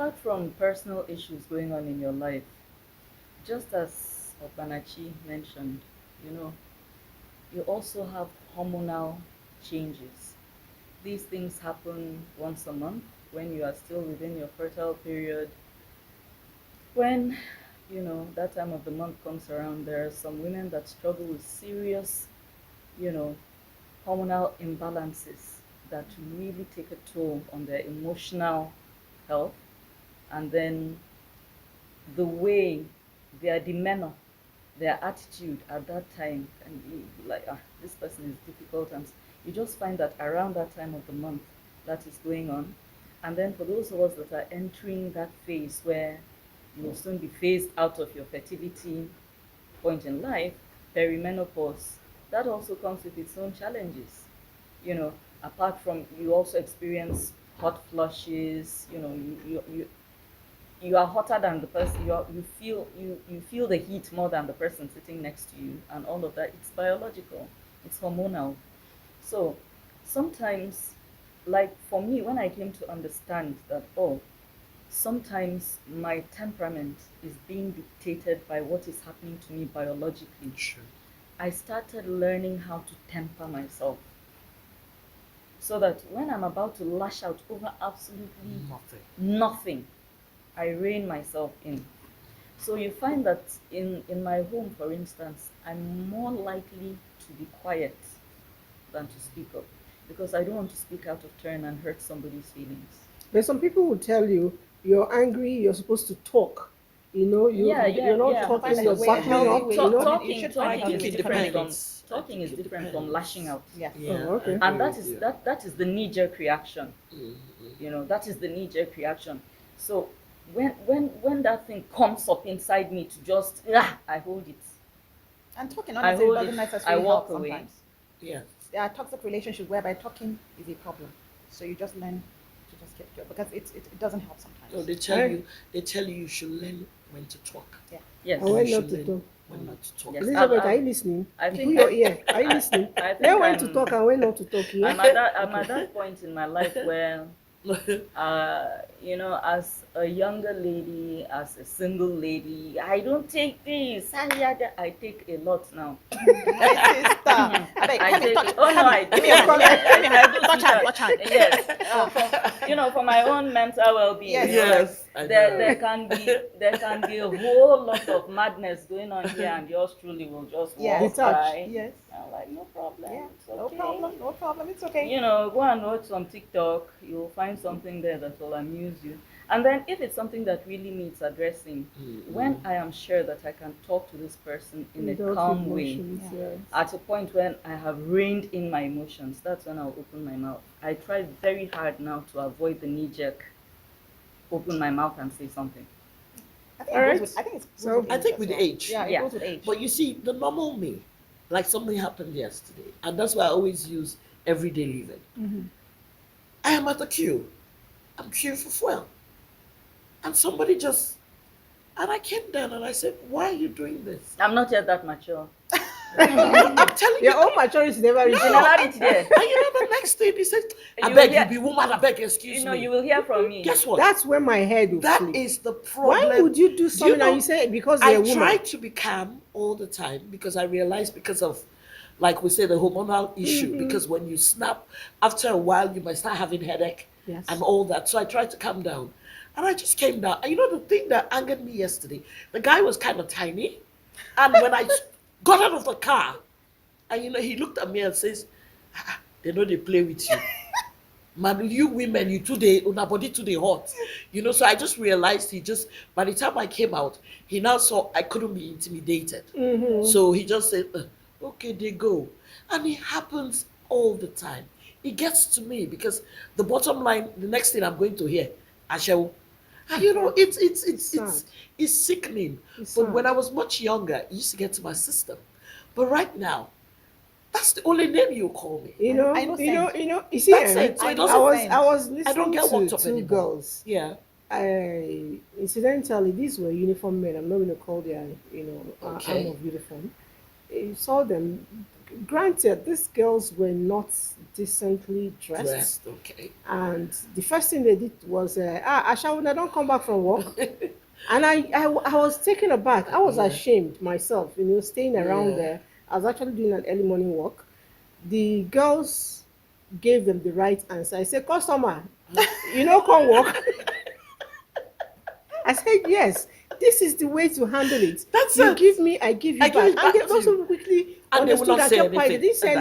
apart from personal issues going on in your life, just as Opanachi mentioned, you know, you also have hormonal changes. These things happen once a month when you are still within your fertile period. When, that time of the month comes around, there are some women that struggle with serious, you know, hormonal imbalances that really take a toll on their emotional health, and then the way their demeanor, their attitude at that time can be like, this person is difficult, and you just find that around that time of the month that is going on. And then for those of us that are entering that phase where you will soon be phased out of your fertility point in life, perimenopause, that also comes with its own challenges. You know, apart from, you also experience hot flushes, you are hotter than the person, you feel the heat more than the person sitting next to you, and all of that. It's biological, it's hormonal. So sometimes, like for me, when I came to understand that, sometimes my temperament is being dictated by what is happening to me biologically, Sure. I started learning how to temper myself, so that when I'm about to lash out over absolutely Nothing. nothing, I rein myself in. So you find that in my home, for instance, I'm more likely to be quiet than to speak up, because I don't want to speak out of turn and hurt somebody's feelings. But some people will tell you you're angry, you're supposed to talk. Yeah, yeah, you're not yeah. talking, Find you're a way, a backing healthy up, way. you know. You should find a Talking healthy is way it to different from depends. I talking think is it different from lashing depends. out. Yes. Yeah, Oh, I okay. And agree that with is you. that is the knee-jerk reaction. Mm-hmm. That is the knee-jerk reaction. So when that thing comes up inside me, to just, I hold it. And talking, not I necessarily, hold doesn't it, I necessarily walk help away. sometimes. Yeah. There are toxic relationships whereby talking is a problem. So you just learn to just keep it because it doesn't help No, sometimes. they tell you you should learn when to talk, Yeah. Yes. And and you when not should to learn talk. when not to talk. Yes. Elizabeth, are you listening? I You put think your ear. Are you I, listening? I Learn think when to talk and when not to talk, yeah? I'm at Okay. that point in my life where, as a younger lady, as a single lady, I don't take this. I take a lot now. My sister. I beg, I help me take touch. it. Oh no, I Give do. me your hand. Give me your I hand. do, Touch hand. sweetheart. Touch hand. Yes, Ah. for my own mental well-being. Yes. Like, Yes, I there know. there can be there can be a whole lot of madness going on here, and yours truly will just Yes. walk Detached. by. Yes. I'm like, no problem, Yeah. it's No okay. problem. No problem. It's okay. Go and watch some TikTok. You'll find something there that will amuse you. And then, if it's something that really needs addressing, when Mm-mm. I am sure that I can talk to this person in a Without calm way, emotions, Yeah. yes. at a point when I have reined in my emotions, that's when I'll open my mouth. I try very hard now to avoid the knee jerk, open my mouth and say something. I think All it goes right. with. I think it goes with So, I age think as with well. age. Yeah, it Yeah. goes with age. But you see, the normal me, like something happened yesterday, and that's why I always use everyday living. I am at the queue. I'm queuing for fuel. And somebody just, and I came down and I said, why are you doing this? I'm not yet that mature. I'm telling your you. own maturity never reached You No. never that. reach there. And the next thing he said, I You will beg you, hear, be woman, I beg, excuse me. you will hear from me. Guess what? That's when my head will That flip. is the Why problem. would you do Do you something and know? you say because I you're a try woman? to be calm all the time because I realize because of, like we say, the hormonal issue. Because when you snap, after a while, you might start having headache and Yes. all that. So I try to calm down, and I just came down. And the thing that angered me yesterday, the guy was kind of tiny, and when I got out of the car, and he looked at me and says, "They know they play with you." Man, you women, you too they una body too they hot. So I just realized by the time I came out, he now saw I couldn't be intimidated. So he just said, okay, they go. And it happens all the time. It gets to me because the bottom line, the next thing I'm going to hear, I shall. And It's sad. it's sickening. It's But when sad. I was much younger, it used to get to my system. But right now, that's the only name you call me. I know sense. You see, That's it. So I it know I doesn't. was I sense. was I don't listening get to worked up two anymore. girls. Yeah. Incidentally, these were uniform men. I'm not going to call their arm Okay. of uniform. You saw them Granted, these girls were not decently dressed. Dressed, okay. And the first thing they did was, Asha, when I don't come back from work. And I was taken aback. I was Yeah. ashamed myself, staying around Yeah. there. I was actually doing an early morning walk. The girls gave them the right answer. I said, customer, come walk. I said, yes, this is the way to handle it. That's You it. give me, I give you I give back. it back And they to also you. quickly And they will understood not and say kept quiet. They anything. didn't say